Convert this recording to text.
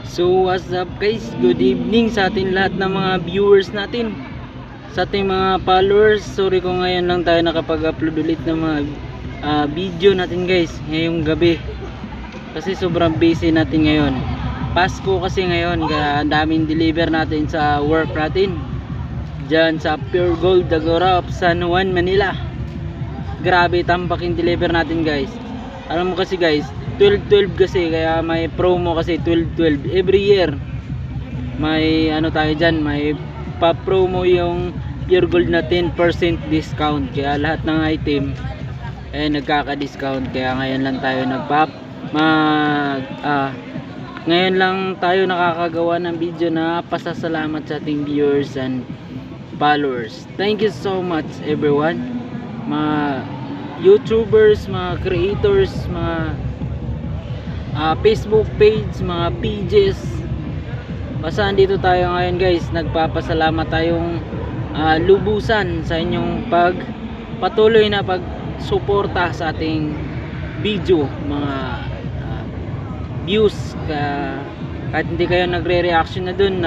So what's up guys, good evening sa ating lahat ng mga viewers natin, sa ating mga followers. Sorry kung ngayon lang tayo nakapag-upload ulit ng mga video natin guys, ngayong gabi. Kasi sobrang busy natin ngayon. Pasko kasi ngayon, kaya ang daming deliver natin sa work natin dyan sa Pure Gold Agora of San Juan, Manila. Grabe tambak yung deliver natin guys. Alam mo kasi guys, 12-12 kasi, kaya may promo kasi 12-12 every year. May ano tayo dyan, may pa-promo yung Pure Gold na 10% discount, kaya lahat ng item nagkaka-discount. Kaya ngayon lang tayo ngayon lang tayo nakakagawa ng video na pasasalamat sa ating viewers and followers. Thank you so much everyone, mga YouTubers, mga creators, mga Facebook page, mga pages. Basta andito tayo ngayon guys, nagpapasalamat tayong lubusan sa inyong patuloy na pagsuporta sa ating video, mga views. Kahit hindi kayo nagre-reaction na dun,